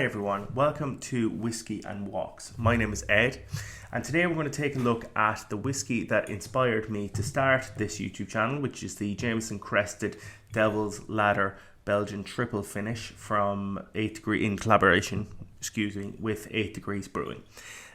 everyone, welcome to Whiskey and Walks. My name is Ed, and today we're going to take a look at the whiskey that inspired me to start this YouTube channel, which is the Jameson Crested Devil's Ladder Belgian Triple Finish from 8 Degree in collaboration, with 8 Degrees Brewing.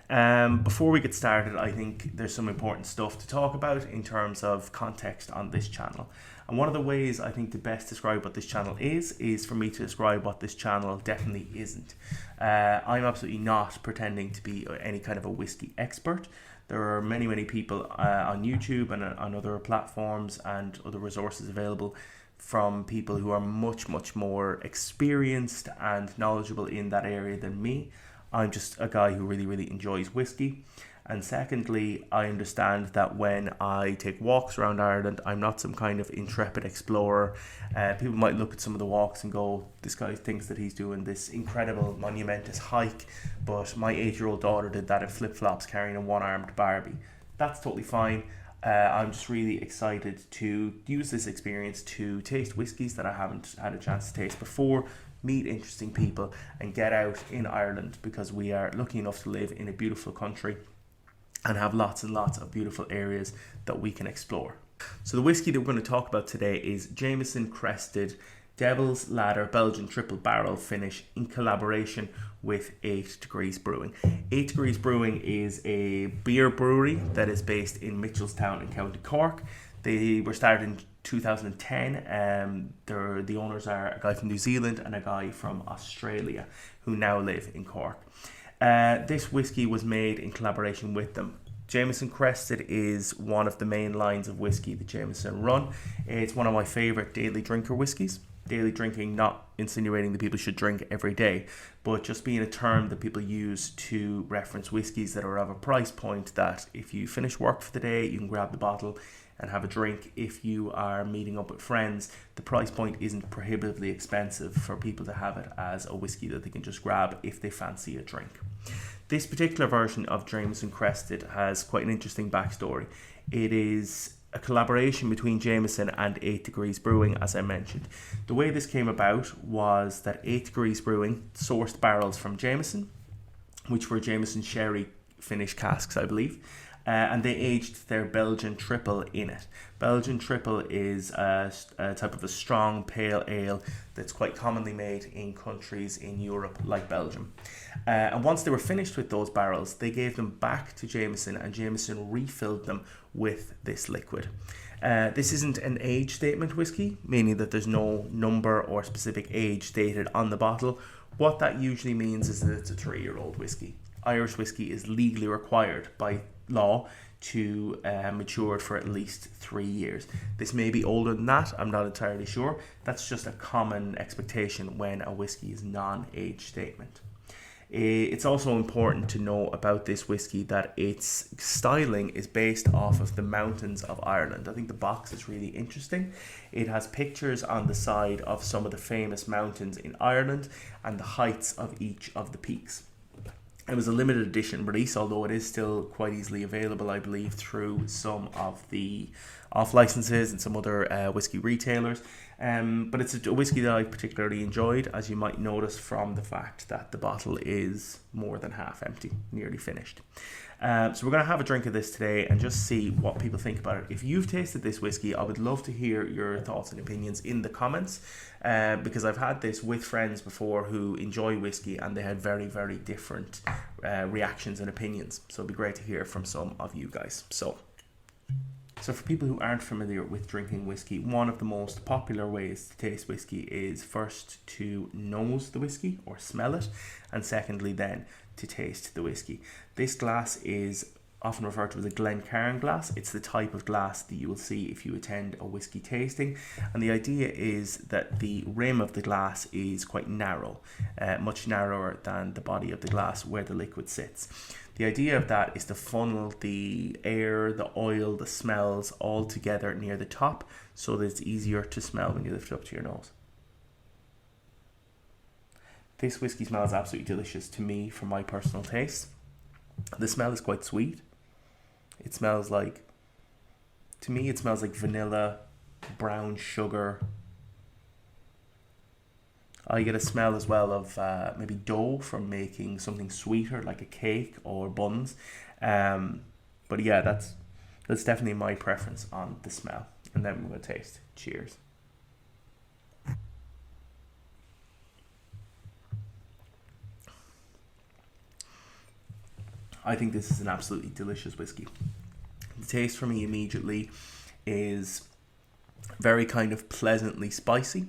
Before we get started, I think there's some important stuff to talk about in terms of context on this channel. And one of the ways I think to best describe what this channel is for me to describe what this channel definitely isn't. I'm absolutely not pretending to be any kind of a whiskey expert. There are many people on YouTube and on other platforms and other resources available from people who are much more experienced and knowledgeable in that area than me. I'm just a guy who really enjoys whiskey. And secondly, I understand that when I take walks around Ireland, I'm not some kind of intrepid explorer. People might look at some of the walks and go, this guy thinks that he's doing this incredible, monumentous hike, but my 8-year-old daughter did that in flip-flops carrying a one-armed Barbie. That's totally fine. I'm just really excited to use this experience to taste whiskies that I haven't had a chance to taste before, meet interesting people, and get out in Ireland, because we are lucky enough to live in a beautiful country and have lots and lots of beautiful areas that we can explore. So the whiskey that we're going to talk about today is Jameson Crested Devil's Ladder Belgian Triple Barrel Finish in collaboration with 8 Degrees Brewing. 8 Degrees Brewing is a beer brewery that is based in Mitchelstown in County Cork. They were started in 2010. The owners are a guy from New Zealand and a guy from Australia who now live in Cork. This whiskey was made in collaboration with them. Jameson Crested is one of the main lines of whiskey that Jameson run. It's one of my favourite daily drinker whiskies. Daily drinking, not insinuating that people should drink every day, but just being a term that people use to reference whiskies that are of a price point that if you finish work for the day, you can grab the bottle and have a drink. If you are meeting up with friends, the price point isn't prohibitively expensive for people to have it as a whiskey that they can just grab if they fancy a drink. This particular version of Jameson Crested has quite an interesting backstory. It is a collaboration between Jameson and 8 Degrees Brewing, as I mentioned. The way this came about was that 8 Degrees Brewing sourced barrels from Jameson, which were Jameson sherry finished casks, I believe, and they aged their Belgian Triple in it. Belgian Triple is a type of a strong pale ale that's quite commonly made in countries in Europe like Belgium. And once they were finished with those barrels, they gave them back to Jameson, and Jameson refilled them with this liquid. This isn't an age statement whiskey, meaning that there's no number or specific age stated on the bottle. What that usually means is that it's a 3-year-old whiskey. Irish whiskey is legally required by law to mature for at least 3 years. This may be older than that, I'm not entirely sure. That's just a common expectation when a whiskey is non-age statement. It's also important to know about this whiskey that its styling is based off of the mountains of Ireland. I think the box is really interesting. It has pictures on the side of some of the famous mountains in Ireland and the heights of each of the peaks. It was a limited edition release, although it is still quite easily available, I believe, through some of the off-licenses and some other whiskey retailers. But it's a whiskey that I particularly enjoyed, as you might notice from the fact that the bottle is more than half empty, nearly finished. So we're going to have a drink of this today and just see what people think about it. If you've tasted this whiskey, I would love to hear your thoughts and opinions in the comments, because I've had this with friends before who enjoy whiskey and they had very different reactions and opinions. So it'd be great to hear from some of you guys. So for people who aren't familiar with drinking whiskey, one of the most popular ways to taste whiskey is first to nose the whiskey or smell it, and secondly then to taste the whiskey. This glass is often referred to as a Glencairn glass. It's the type of glass that you will see if you attend a whiskey tasting, and the idea is that the rim of the glass is quite narrow, much narrower than the body of the glass where the liquid sits. The idea of that is to funnel the air, the oil, the smells all together near the top so that it's easier to smell when you lift it up to your nose. This whiskey smells absolutely delicious to me for my personal taste. The smell is quite sweet. It smells like, to me it smells like vanilla, brown sugar, I get a smell as well of maybe dough from making something sweeter like a cake or buns. But yeah, that's definitely my preference on the smell. And then we're going to taste. Cheers. I think this is an absolutely delicious whiskey. The taste for me immediately is very kind of pleasantly spicy.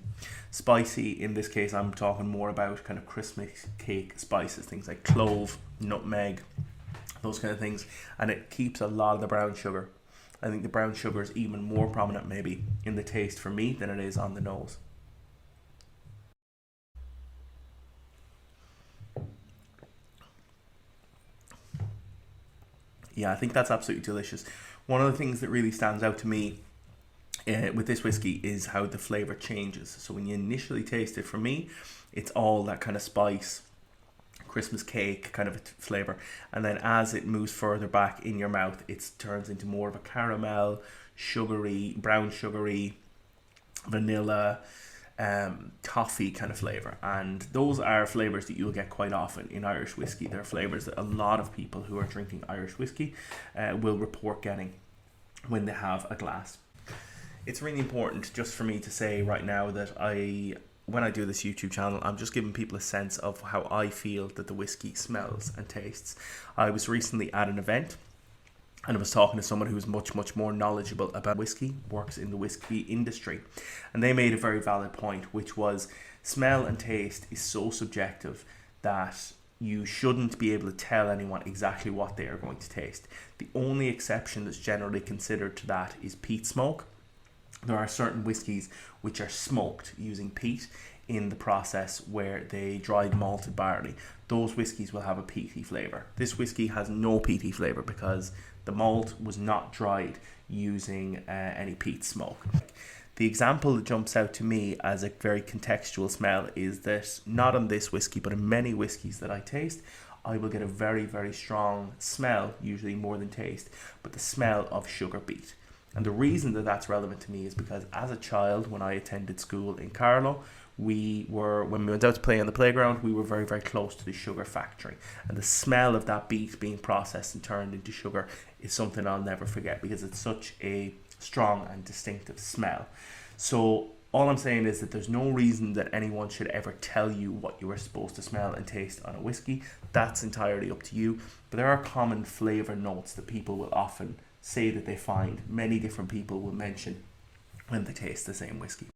Spicy, in this case, I'm talking more about kind of Christmas cake spices, things like clove, nutmeg, those kind of things. And it keeps a lot of the brown sugar. I think the brown sugar is even more prominent maybe in the taste for me than it is on the nose. Yeah, I think that's absolutely delicious. One of the things that really stands out to me with this whiskey is how the flavour changes. So when you initially taste it, for me, it's all that kind of spice, Christmas cake kind of a flavour. And then as it moves further back in your mouth, it turns into more of a caramel, sugary, brown sugary, vanilla, toffee kind of flavour. And those are flavours that you'll get quite often in Irish whiskey. They're flavours that a lot of people who are drinking Irish whiskey will report getting when they have a glass. It's really important just for me to say right now that when I do this YouTube channel, I'm just giving people a sense of how I feel that the whiskey smells and tastes. I was recently at an event and I was talking to someone who's much more knowledgeable about whiskey, works in the whiskey industry. And they made a very valid point, which was smell and taste is so subjective that you shouldn't be able to tell anyone exactly what they are going to taste. The only exception that's generally considered to that is peat smoke. There are certain whiskies which are smoked using peat in the process where they dried malted barley. Those whiskies will have a peaty flavour. This whiskey has no peaty flavour because the malt was not dried using any peat smoke. The example that jumps out to me as a very contextual smell is that not on this whiskey, but in many whiskies that I taste, I will get a very strong smell, usually more than taste, but the smell of sugar beet. And the reason that that's relevant to me is because as a child, when I attended school in Carlow, when we went out to play on the playground, we were very close to the sugar factory. And the smell of that beet being processed and turned into sugar is something I'll never forget because it's such a strong and distinctive smell. So all I'm saying is that there's no reason that anyone should ever tell you what you are supposed to smell and taste on a whiskey. That's entirely up to you. But there are common flavour notes that people will often say that they find. Many different people will mention when they taste the same whiskey.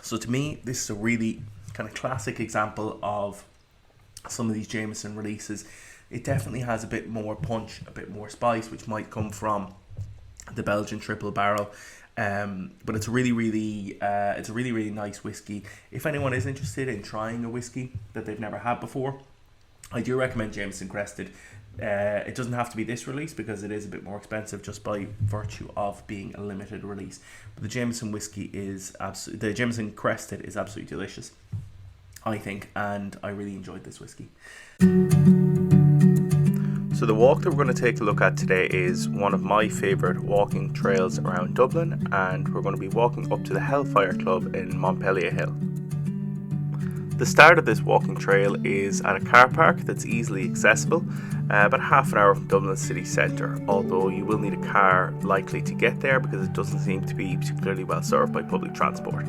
So to me, this is a really kind of classic example of some of these Jameson releases. It definitely has a bit more punch, a bit more spice, which might come from the Belgian triple barrel. But it's a really nice whiskey. If anyone is interested in trying a whiskey that they've never had before, I do recommend Jameson Crested. It doesn't have to be this release because it is a bit more expensive just by virtue of being a limited release. But the Jameson the Jameson Crested is absolutely delicious, I think, and I really enjoyed this whiskey. So the walk that we're going to take a look at today is one of my favourite walking trails around Dublin, and we're going to be walking up to the Hellfire Club in Montpellier Hill. The start of this walking trail is at a car park that's easily accessible, about half an hour from Dublin city centre, although you will need a car likely to get there because it doesn't seem to be particularly well served by public transport.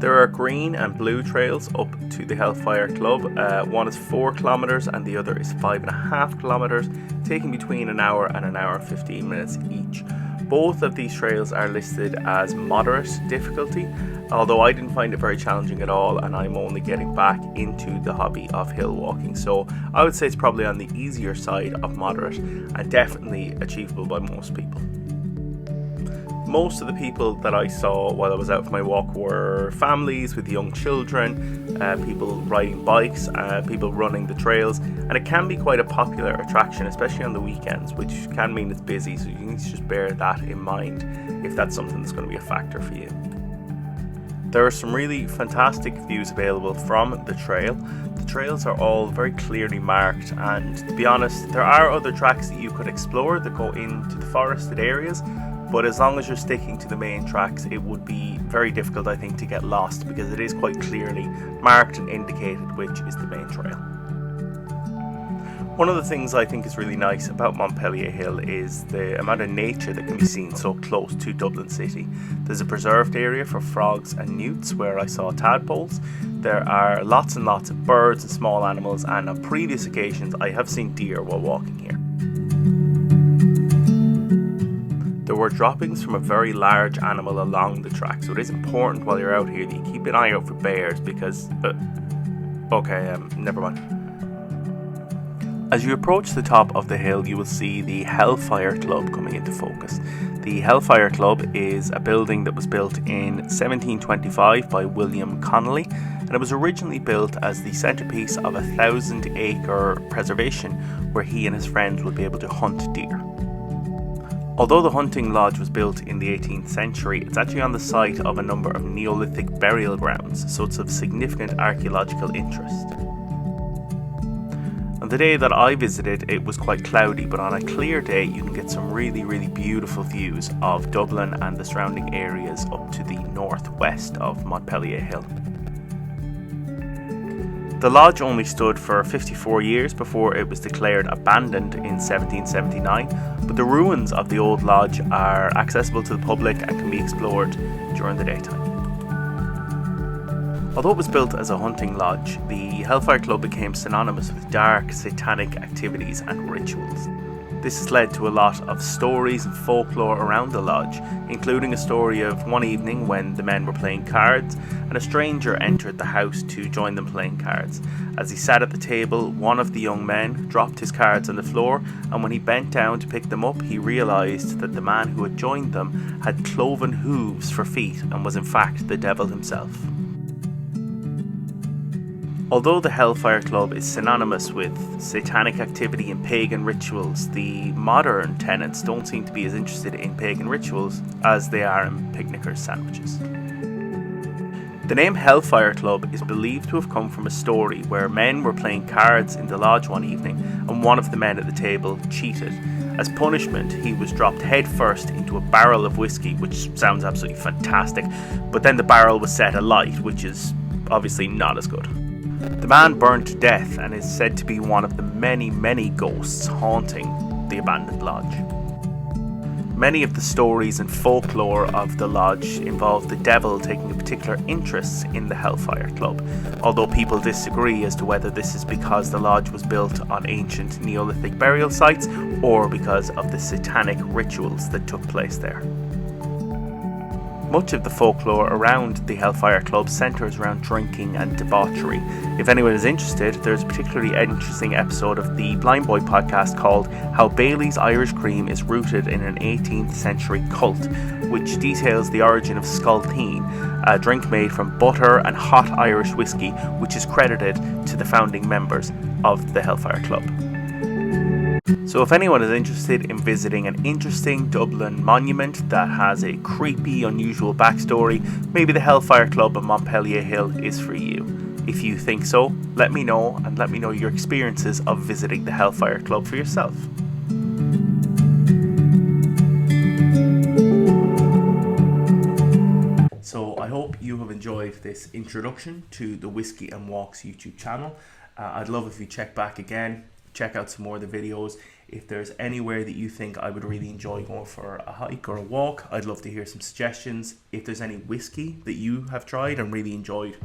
There are green and blue trails up to the Hellfire Club. One is 4 kilometres and the other is 5.5 kilometres, taking between an hour and an hour and 15 minutes each. Both of these trails are listed as moderate difficulty, although I didn't find it very challenging at all, and I'm only getting back into the hobby of hill walking, so I would say it's probably on the easier side of moderate and definitely achievable by most people. Most of the people that I saw while I was out for my walk were families with young children, people riding bikes, people running the trails, and it can be quite a popular attraction, especially on the weekends, which can mean it's busy, so you need to just bear that in mind if that's something that's going to be a factor for you. There are some really fantastic views available from the trail. The trails are all very clearly marked, and to be honest, there are other tracks that you could explore that go into the forested areas, but as long as you're sticking to the main tracks, it would be very difficult, I think, to get lost, because it is quite clearly marked and indicated which is the main trail. One of the things I think is really nice about Montpellier Hill is the amount of nature that can be seen so close to Dublin City. There's a preserved area for frogs and newts where I saw tadpoles. There are lots and lots of birds and small animals, and on previous occasions I have seen deer while walking here. There were droppings from a very large animal along the track, so it is important while you're out here that you keep an eye out for bears because... never mind. As you approach the top of the hill, you will see the Hellfire Club coming into focus. The Hellfire Club is a building that was built in 1725 by William Connolly, and it was originally built as the centrepiece of a 1,000-acre preservation where he and his friends would be able to hunt deer. Although the hunting lodge was built in the 18th century, it's actually on the site of a number of Neolithic burial grounds, so it's of significant archaeological interest. On the day that I visited, it was quite cloudy, but on a clear day you can get some really, really beautiful views of Dublin and the surrounding areas up to the northwest of Montpellier Hill. The lodge only stood for 54 years before it was declared abandoned in 1779, but the ruins of the old lodge are accessible to the public and can be explored during the daytime. Although it was built as a hunting lodge, the Hellfire Club became synonymous with dark, satanic activities and rituals. This has led to a lot of stories and folklore around the lodge, including a story of one evening when the men were playing cards and a stranger entered the house to join them playing cards. As he sat at the table, one of the young men dropped his cards on the floor, and when he bent down to pick them up, he realised that the man who had joined them had cloven hooves for feet and was in fact the devil himself. Although the Hellfire Club is synonymous with satanic activity and pagan rituals, the modern tenants don't seem to be as interested in pagan rituals as they are in picnickers' sandwiches. The name Hellfire Club is believed to have come from a story where men were playing cards in the lodge one evening and one of the men at the table cheated. As punishment, he was dropped headfirst into a barrel of whiskey, which sounds absolutely fantastic, but then the barrel was set alight, which is obviously not as good. The man burned to death and is said to be one of the many, many ghosts haunting the abandoned lodge. Many of the stories and folklore of the lodge involve the devil taking a particular interest in the Hellfire Club, although people disagree as to whether this is because the lodge was built on ancient Neolithic burial sites or because of the satanic rituals that took place there. Much of the folklore around the Hellfire Club centres around drinking and debauchery. If anyone is interested, there's a particularly interesting episode of the Blind Boy podcast called How Bailey's Irish Cream is Rooted in an 18th Century Cult, which details the origin of Sculteen, a drink made from butter and hot Irish whiskey, which is credited to the founding members of the Hellfire Club. So if anyone is interested in visiting an interesting Dublin monument that has a creepy, unusual backstory, maybe the Hellfire Club on Montpellier Hill is for you. If you think so, let me know, and let me know your experiences of visiting the Hellfire Club for yourself. So I hope you have enjoyed this introduction to the Whiskey and Walks YouTube channel. I'd love if you check back again, check out some more of the videos. If there's anywhere that you think I would really enjoy going for a hike or a walk, I'd love to hear some suggestions. If there's any whiskey that you have tried and really enjoyed,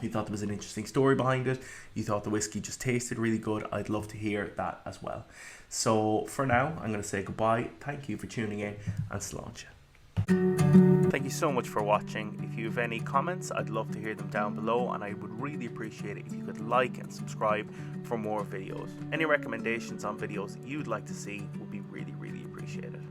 you thought there was an interesting story behind it, you thought the whiskey just tasted really good, I'd love to hear that as well. So for now, I'm going to say goodbye. Thank you for tuning in, and sláinte. Thank you so much for watching. If you have any comments, I'd love to hear them down below, and I would really appreciate it if you could like and subscribe for more videos. Any recommendations on videos that you'd like to see would be really, really appreciated.